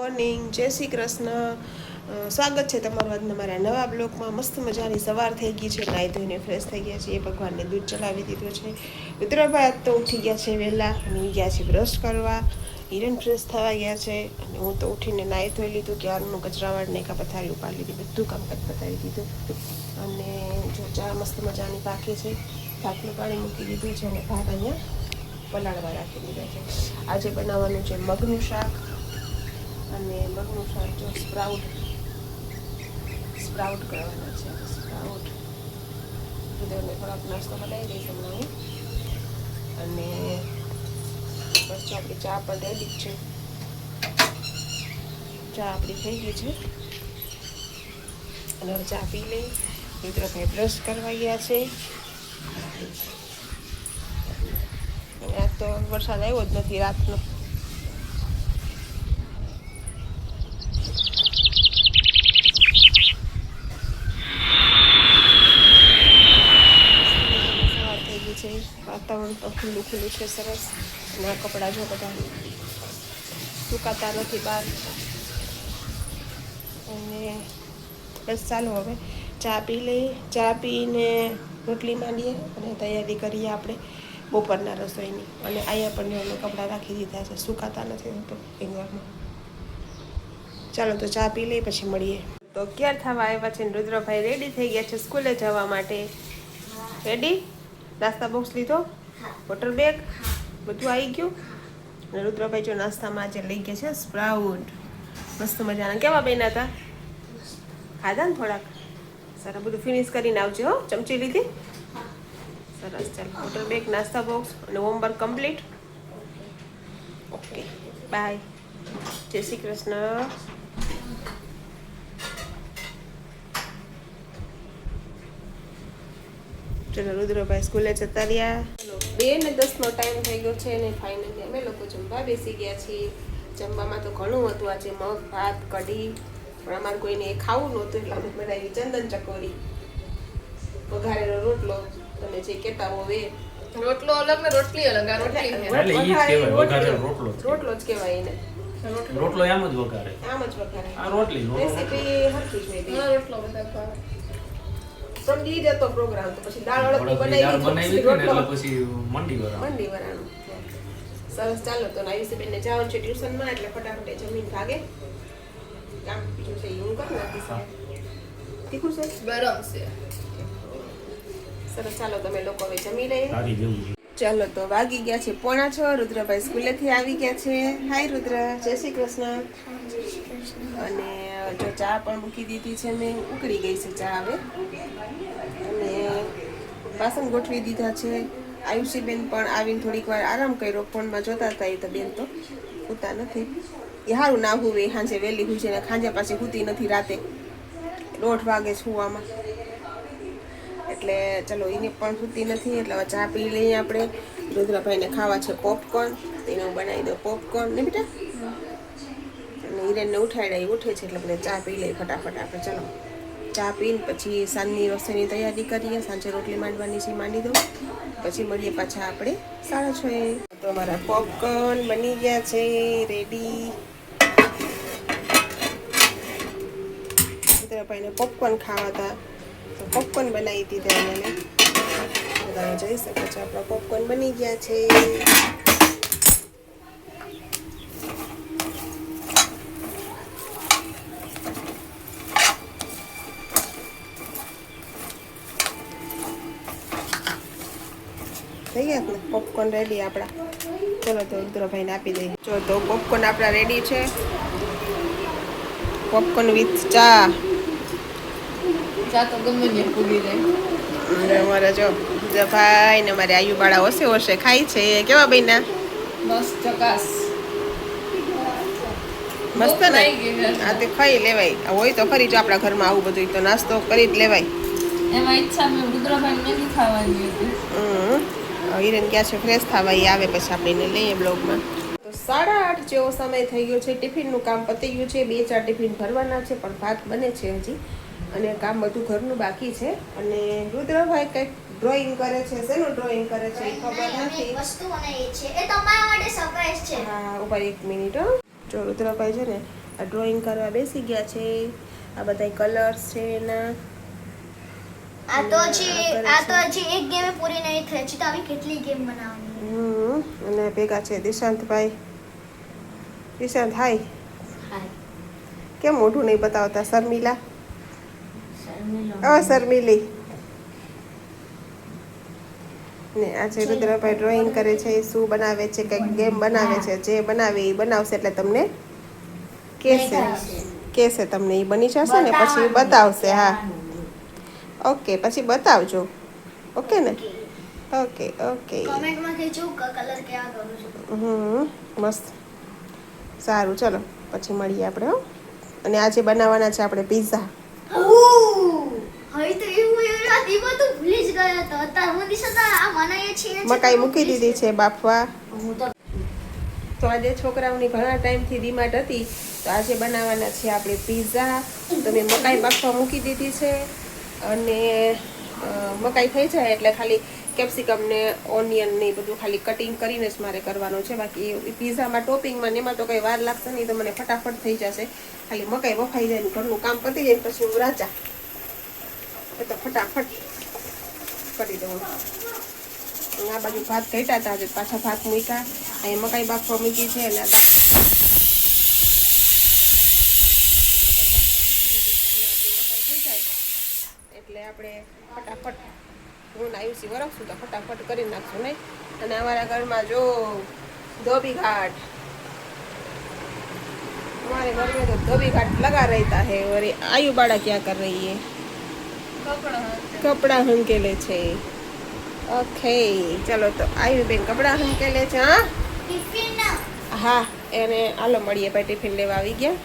Morning, જય શ્રી કૃષ્ણ. સ્વાગત છે તમારું આજના મારા નવા બ્લોગમાં. મસ્ત મજાની સવાર થઈ ગઈ છે, નાહી ધોઈને ફ્રેશ થઈ ગયા છે, એ ભગવાનને દૂધ ચડાવી દીધું છે. રુદ્રભાઈ આજ તો ઉઠી ગયા છે વહેલા અને ગયા છે બ્રશ કરવા. હિરણ ફ્રેશ થવા ગયા છે અને હું તો ઉઠીને નાહી ધોઈ લીધું, ક્યારનું કચરાવાળને કા પથારી ઉપાડી લીધી, બધું કામકાજ પતાવી દીધું. અને જો ચા મસ્ત મજાની પાકી છે, ભાતનું પાણી મૂકી દીધું છે અને ભાત અહીંયા પલાળવા રાખી દીધા છે. આજે બનાવવાનું છે મગનું શાક, અને મગનું શાક જો સ્પ્રાઉટ કરવાના છે. સ્પ્રાઉટ બધાને થોડાક નાસ્તો બનાવી દઈશ હમણાં હું. અને બસ જો આપણી ચા પણ રેડી જ છે. ચા આપણી થઈ ગઈ છે અને હવે ચા પી લઈ. મિત્રભાઈ બ્રશ કરવા ગયા છે. આજ તો વરસાદ આવ્યો જ નથી રાતનો. સવાર થઈ ગઈ છે, વાતાવરણ તો ખુલ્લું ખુલ્લું છે, સરસ. અને આ કપડાં જો બધા સુકાતા નથી બહાર. અને બસ ચાલો હવે ચા પી લઈએ. ચા પીને રોટલી માંડીએ અને તૈયારી કરીએ આપણે બપોરના રસોઈની. અને અહીંયા પણ મેં કપડાં રાખી દીધા છે, સુકાતા નથી તો હેંગરમાં. ચાલો તો ચા પી લઈએ, પછી મળીએ. તો ક્યારે થવા આવ્યા છે ને રુદ્રભાઈ રેડી થઈ ગયા છે સ્કૂલે જવા માટે. રેડી? નાસ્તા બોક્સ લીધો, વોટર બેગ બધું આવી ગયું. અને રુદ્રભાઈ જો નાસ્તામાં આજે લઈ ગયા છે સ્પ્રાઉટ, મસ્ત મજાના. કેવા બન્યા હતા? ખાધા ને થોડાક? સરસ, બધું ફિનિશ કરીને આવજો હો. ચમચી લીધી? સરસ. ચાલો, વોટર બેગ, નાસ્તા બોક્સ અને હોમવર્ક કમ્પ્લીટ. ઓકે, બાય, જય શ્રી કૃષ્ણ. ચલો રુદ્રભાઈ સ્કૂલે જતા રહ્યા. 2:10 ટાઈમ થઈ ગયો છે અને ફાઇનલી અમે લોકો જમવા બેસી ગયા છીએ. જમવામાં તો ઘણું હતું આજે, મગ, ભાત, કઢી, પણ અમારે કોઈને એ ખાવું નહોતું એટલે અમે બનાવી ચંદન ચકોરી, વઘારેલો રોટલો, તમે જે કહેતા હો એ. રોટલો અલગ ને રોટલી અલગ. આ રોટલી રોટલો જ કહેવાય એને. રોટલો આમ જ વઘારે. આ રોટલી રેસીપી હરખી જ હોય. રોટલો બધા સમજી જતો પ્રોગ્રામ તો પછી દાળ અડદની બનાવી એટલે પછી મંડી વરાણું. સરસ. ચાલો તો આયુષીબેનને જવાનું છે ટ્યુશનમાં, એટલે ફટાફટ જમીન ભાગે. કામ બીજું છે હું કર નાખીશ. તીખું છે, ગરમ છે. સરસ. ચાલો તમે લોકો હવે જમી લઈએ. ચાલો તો વાગી ગયા છે 6:45. રુદ્રભાઈ સ્કૂલેથી આવી ગયા છે. હાય રુદ્ર, જય શ્રી કૃષ્ણ. અને જો ચા પણ મૂકી દીધી છે મેં, ઉકળી ગઈ છે ચા હવે. અને વાસણ ગોઠવી દીધા છે. આયુષીબેન પણ આવીને થોડીક વાર આરામ કર્યો, ફોનમાં જોતા હતા. એ તો બેન તો સૂતા નથી. એ સારું ના હુવે, સાંજે વહેલી હોય છે ને ખાંજે પાછી સૂતી નથી રાતે. 1:30 વાગે સુવામાં, એટલે ચલો એને પણ સૂતી નથી. એટલે હવે ચા પી લઈએ આપણે. રુદ્રભાઈને ખાવા છે પોપકોર્ન, એને હું બનાવી દઉં પોપકોર્ન ને બેટા. અને હિરેનને ઉઠાડ્યા, એ ઉઠે છે એટલે બધા ચા પી લઈએ ફટાફટ આપણે. ચલો ચા પીને પછી સાંજની રસોઈની તૈયારી કરીએ. સાંજે રોટલી માંડવાની છે, માંડી દઉં, પછી મળીએ પાછા આપણે 6:30. તો અમારા પોપકોર્ન બની ગયા છે, રેડી. રુદ્રભાઈને પોપકોર્ન ખાવા હતા તો પોપકોર્ન બનાવી દીધા એને. તમે જોઈ શકો છો આપણા પોપકોર્ન બની ગયા છે. થઈ ગયા ને પોપકોર્ન રેડી આપણા. ચલો તો રુદ્રભાઈને આપી દઈએ. જો તો પોપકોર્ન આપણા રેડી છે. પોપકોર્ન વિથ ચા. ચા તો ગમે ને પૂરી જાય. અમારે જો ભાઈ ને અમારે આયુબાળા ઓછે ઓછે ખાય છે. કેવા બન્યા? બસ ચકાસ. મસ્ત ને? હા તે ખાઈ લેવાય. હોય તો ખરી જો આપણા ઘરમાં આવું બધું તો નાસ્તો કરી જ લેવાય. એમાં ઈચ્છા મેં રુદ્રભાઈ મેગી ખાવાની હતી. હિરેન ક્યાં છે ફ્રેશ થવા, એ આવે પછી આપણે એને લઈએ બ્લોગમાં. તો 8:30 જેવો સમય થઈ ગયો છે. ટિફિનનું કામ પતી ગયું છે. 2-4 ટિફિન ભરવાના છે, પણ ભાત બને છે હજી, અને કામ બધું ઘરનું બાકી છે. અને રુદ્રભાઈ કંઈક ડ્રોઈંગ કરે છે. શેનું ડ્રોઈંગ કરે છે ખબર નથી. વસ્તુ બનાવી છે, એ તમારા માટે સરપ્રાઈઝ છે. હા, ઉપર 1 મિનિટ. જો રુદ્રભાઈ છે ને આ ડ્રોઈંગ કરવા બેસી ગયા છે. આ બધા કલર્સ છે એના. આ તો હજી એક ગેમ પૂરી નહીં થઈ. હજી તો આવી કેટલી ગેમ બનાવવાની. અને ભેગા છે દિશાંતભાઈ. દિશાંત હાય. કેમ મોઢું નહીં બતાવતા શર્મિલા? શર્મિલી ને આજે રુદ્રભાઈ ડ્રોઈંગ કરે છે. શું બનાવે છે? કંઈક ગેમ બનાવે છે. જે બનાવે એ બનાવશે એટલે તમને કહેશે તમને એ બની જશે ને પછી બતાવશે. હા ઓકે પછી બતાવજો. ઓકે ને? ઓકે ઓકે કમેન્ટમાં કહેજો કલર કેવા કરું છું. મસ્ત સારું ચલો પછી મળીએ આપણે. હો અને આજે બનાવવાના છે આપણે પિઝા. હવે તો એવું રાત એ બધું ભૂલી જ ગયો હતો. અત્યારે હું દિશા આ બનાવીએ છીએ. મકાઈ મૂકી દીધી છે બાફવા. તો આજે છોકરાઓની ઘણા ટાઈમથી ડિમાન્ડ હતી તો આજે બનાવવાના છે આપણે પિઝા. તો મેં મકાઈ બાફવા મૂકી દીધી છે અને મકાઈ થઈ જાય એટલે ખાલી કેપ્સિકમ ને ઓનિયન ને બધું ખાલી કટિંગ કરીને જ મારે કરવાનું છે. બાકી પિઝામાં ટોપિંગમાં ને એમાં તો કંઈ વાર લાગશે નહીં. તો મને ફટાફટ થઈ જશે. ખાલી મકાઈ બફાઈ જાય ને ઘરનું કામ પતી જાય પછી હું રાજા એ તો ફટાફટ કરી દઉં. આ બાજુ ભાત ઘટ્યા હતા આજે પાછા ભાત મૂક્યા. અહીં મકાઈ બાફવા મૂકી છે અને એટલે આપણે ફટાફટ હું આયુષી વરખશું તો ફટાફટ કરી નાખશું નહીં. અને અમારા ઘરમાં જો ધોબી ઘાટ हमारे घर में तो धोबी घाट लगा रहता है और आयु बाड़ा क्या कर रही है? कपड़ा हंकेले છે. ઓકે ચલો તો આયુ બેન કપડા હંકેલે છે. હા એને હાલો મળીએ ભાઈ. ટિફિન લેવા આવી ગયા.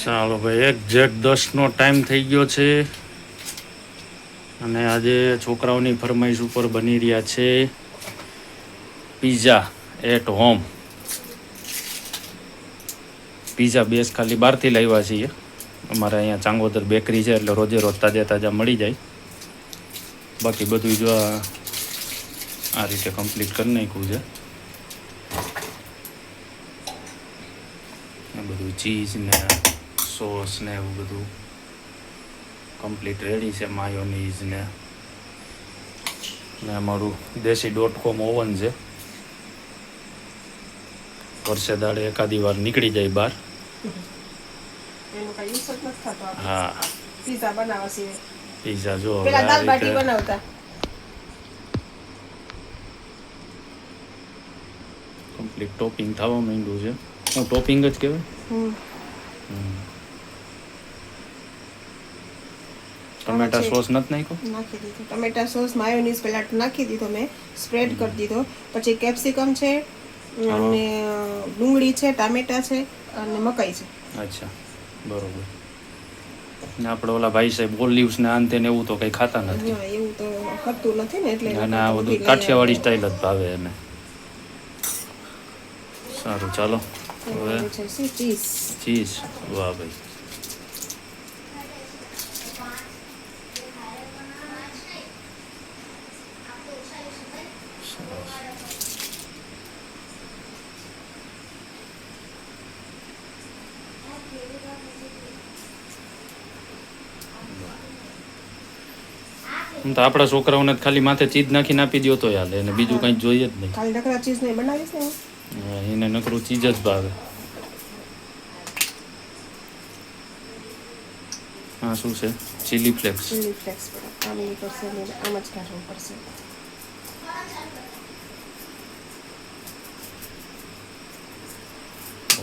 ચાલો ભાઈ એક્ઝેક્ટ 10 નો ટાઈમ થઈ ગયો છે અને આજે છોકરાઓની ફરમાઈશ ઉપર બની રહ્યા છે પિઝા એટ હોમ. પિઝા બેસ ખાલી બહારથી લાવ્યા છીએ. અમારે અહીંયા ચાંગોદર બેકરી છે એટલે રોજે રોજ તાજા તાજા મળી જાય. બાકી બધું જો આ રીતે કમ્પ્લીટ કરી નાખ્યું છે. આ બધું ચીઝ ને સોસ ને એવું બધું કમ્પ્લીટ રેડી છે. માયોનીઝ ને અમારું દેશી.com ઓવન છે. વર્ષે દાડે એકાદી વાર નીકળી જાય બહાર. હા પિઝા બનાવવા સિવાય પિઝા જો પેલા દાલ બાટી બનાવતા. કમ્પ્લીટ ટોપિંગ થવા માંડ્યું છે. હું ટોપિંગ જ કહેવાય. ટમેટા સોસ નથી નાખ્યો? નાખી દીધો ટમેટા સોસ માયોનીઝ પેલા નાખી દીધો મેં. સ્પ્રેડ કરી દીધો. પછી કેપ્સિકમ છે અને ડુંગળી છે, ટામેટા છે અને મકાઈ છે. અચ્છા બરોબર. ને આપણે ઓલા ભાઈ સાહેબ ઓલિવ્સ ને આંતે ને એવું તો કંઈ ખાતા નથી. એવું તો કરતું નથી ને એટલે અને આ બધું કાઠિયાવાડી સ્ટાઇલ જ ભાવે એને. સારું ચાલો હવે ચીઝ. વાહ ભાઈ તો આપણા છોકરાઓને ખાલી માથે ચીઝ નાખીને આપી દો તો હાલે. એને બીજું કંઈ જોઈએ જ નહીં. ખાલી નકરા ચીઝ નહીં બનાવીશ ને એને નકરું ચીઝ જ ભાવે. હા શું છે? Chilli flakes. ચીલી ફ્લેક્સ આમ નહીં પડશે ને આમ જ કાઢવું પડશે.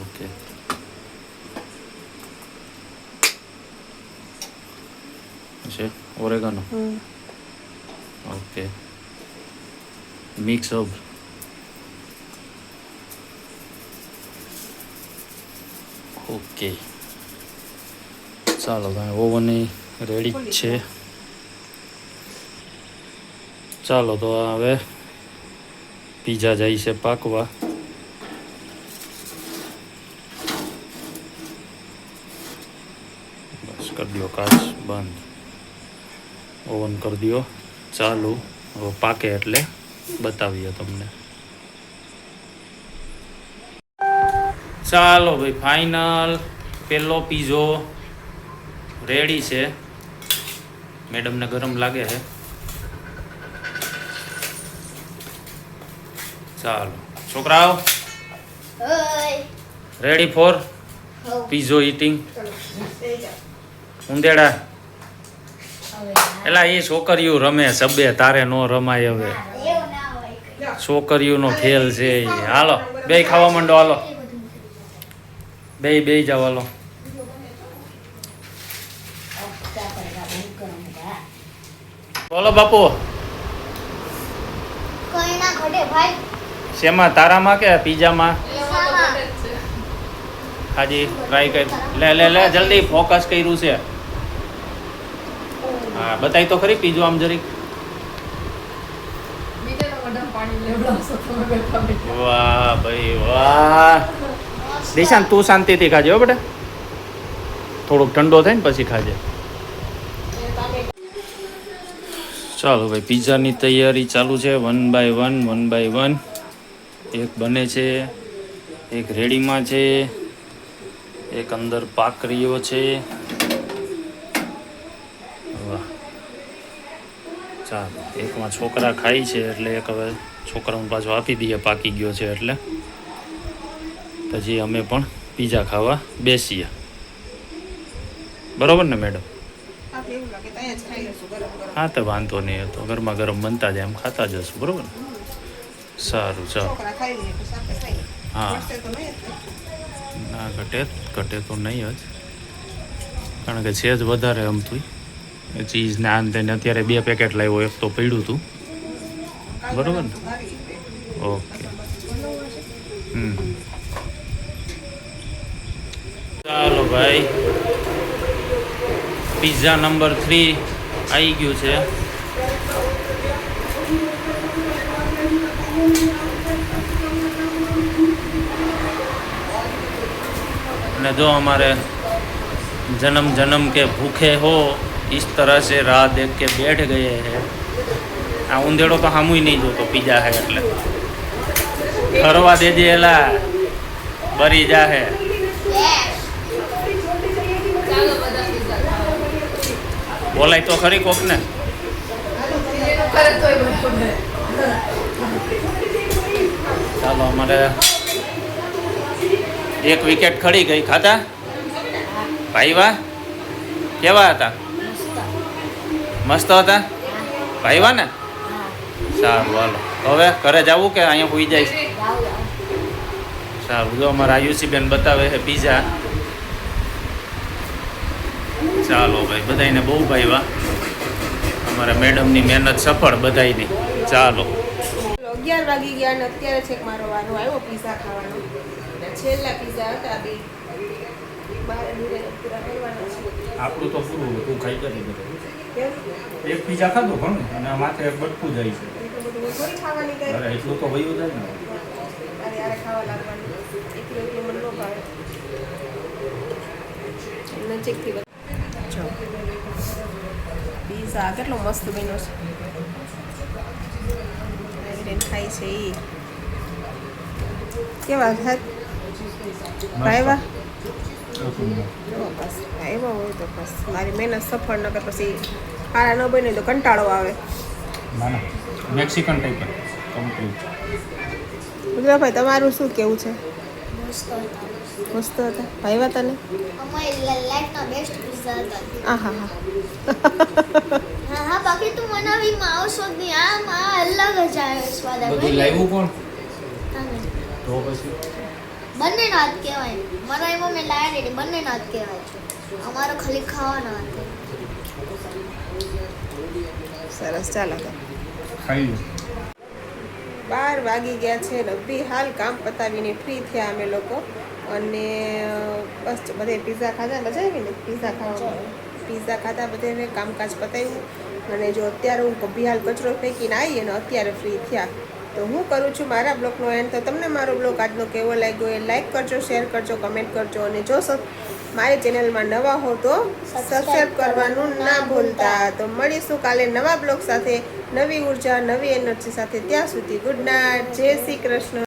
ઓકે છે oregano. Okay mix up. Okay ચાલો ભાઈ ઓવન રેડી જ છે. ચાલો તો હવે પીઝા જાય છે પાકવા. બસ કરી દો કાચ બંધ. ઓવન કરી દો ચાલુ. હવે પાકે એટલે બતાવીએ તમને. ચાલો ભાઈ ફાઇનલ પેલો પીઝો રેડી છે. મેડમને ગરમ લાગે છે. ચાલો છોકરાઓ ઓય રેડી ફોર હો પીઝો ઈટિંગ. થઈ જાઓ. ઉંદેડા હવે એલા એ છોકરીઓ રમે સબે તારે નો રમાય હવે. એવું ના હોય કઈ. છોકરીઓનો ખેલ છે એ. હાલો બે ખાવા માંડો હાલો એ બધું બે જાવ હાલો. બોલો બાપુ કઈ ના ઘટે ભાઈ. શેમાં તારામાં કે પીઝામાં? પીઝામાં. હાજી ટ્રાય કરી લે જલ્દી ફોકસ કર્યું છે. હા બતાવી તો ખરી પીઝો આમ જરીક. વાહ ભાઈ વાહ. દિશાન તું શાંતિથી ખાજે હો બેટા. થોડોક ઠંડો થાય ને પછી ખાજે. ચાલો ભાઈ પીઝાની તૈયારી ચાલુ છે. 1 બાય 1 એક બને છે, એક રેડીમાં છે, એક અંદર પાકરીઓ છે. વાહ ચાલો એકમાં છોકરા ખાય છે એટલે એક હવે છોકરાઓને પાછો આપી દઈએ પાકી ગયો છે એટલે. પછી અમે પણ પીઝા ખાવા બેસીએ. બરોબર ને મેડમ? આપણે એવું લાગે તો અહીંયા જ ખાઈ લઈશું ગરમ ગરમ. હા તો વાંધો નહીં હતો ગરમા ગરમ બનતા જાય એમ ખાતા જશું. બરોબર ને? સારું ચાલો. છોકરા ખાઈ લઈએ પછી આપણે ખાઈએ. હા ઘટશે તો નહીં જ ને. ના ઘટે તો નહીં જ કારણ કે છે જ વધારે અમથું ચીઝ ને આન તેને અત્યારે 2 પેકેટ લાવ્યો એક તો પડ્યું હતું. બરોબર ને? ઓકે ચાલો ભાઈ પિઝા નંબર 3 આવી ગયું છે. અને જો हमारे जन्म जन्म के भूखे हो इस तरह से राह देख के बैठ गए हैं. આ ઊંધેડો તો સામુય નહીં જોતો પીઝા હે એટલે ખરવા દેજે એલા બરી જાહે. ચાલો બધા પીઝા ખાવા. બોલાય તો ખરી કોક ને. કરે તોય બરાબર. ચાલો અમારે એક વિકેટ ખડી ગઈ. ખાતા ભાઈ વાહ કેવા હતા? મસ્ત હતા ભાઈ વાહ ને. સારું હાલો હવે ઘરે જવું કે અહીંયા હોઈ જાય? સારું જો અમારા આયુષીબેન બતાવે છે પીઝા. ચાલો ભાઈ બધાને બહુ ભાઈ અમારા મેડમની મહેનત સફળ બધાયની. ચાલો 11 વાગી ગયા અને અત્યારે છેક મારો વારો આવ્યો પીઝા ખાવાનો. અને છેલ્લા પીઝા હતા બે બાર નીરે પૂરા કરવાના છે. આપણું તો પૂરું તું ખાઈ કરી દે. કેમ? એક પીઝા ખાધું ઘણું અને માથે બટકું જાય છે. એટલું બધું થોડી ખાવાની કઈ. અરે એટલું તો વયું જાય ને. અરે યાર ખાવા લાગવાનું. એટલું મને ન ભાવે. નજીકથી જો પીઝા કેટલો મસ્ત બન્યો છે. ખાય છે એ કેવા હાથ ભાઈવા બસ આવ્યો હોય તો બસ મારી મહેનત સફળ ન કર પછી સારા ન બને તો કંટાળો આવે. ના ના મેક્સિકન ટાઈપ કમ્પ્લીટ. ગુજરાતભાઈ તમારું શું કેવું છે? મસ્ત હતા. મસ્ત હતા ભાઈવા તને? અમારી લાઈફના બેસ્ટ પિઝા હતા. આ હા હા હા હા બાકી તું મનાવીમાં આવશો જ નહીં. આમ આ અલગ જ આવે સ્વાદ આવે. બધું લાવ્યું કોણ? તમે. તો પછી બંનેનો હાથ કહેવાય. મારા એમાં મેં લાયા રેડી બંનેનો હાથ કહેવાય છે. અમારો ખાલી ખાવાનો હાથ. સરસ ચાલો તો ખાઈ લો. 12 વાગી ગયા છે ને બી હાલ કામ પતાવીને ફ્રી થયા અમે લોકો. અને બસ બધે પીઝા ખાધા મજા આવી ને પીઝા ખાધા બધે મેં કામકાજ પતાવ્યું. અને જો અત્યારે હું બી હાલ કચરો ફેંકીને આવી અને અત્યારે ફ્રી થયા તો હું કરું છું મારા બ્લોગનો એન્ડ. તો તમને મારો બ્લોગ આજનો કેવો લાગ્યો એ લાઈક કરજો, શેર કરજો, કમેન્ટ કરજો. અને જો મારી ચેનલમાં નવા હો તો સબસ્ક્રાઈબ કરવાનું ના ભૂલતા. તો મળીશું કાલે નવા બ્લોગ સાથે, નવી ઉર્જા, નવી એનર્જી સાથે. ત્યાં સુધી ગુડ નાઇટ, જય શ્રી કૃષ્ણ.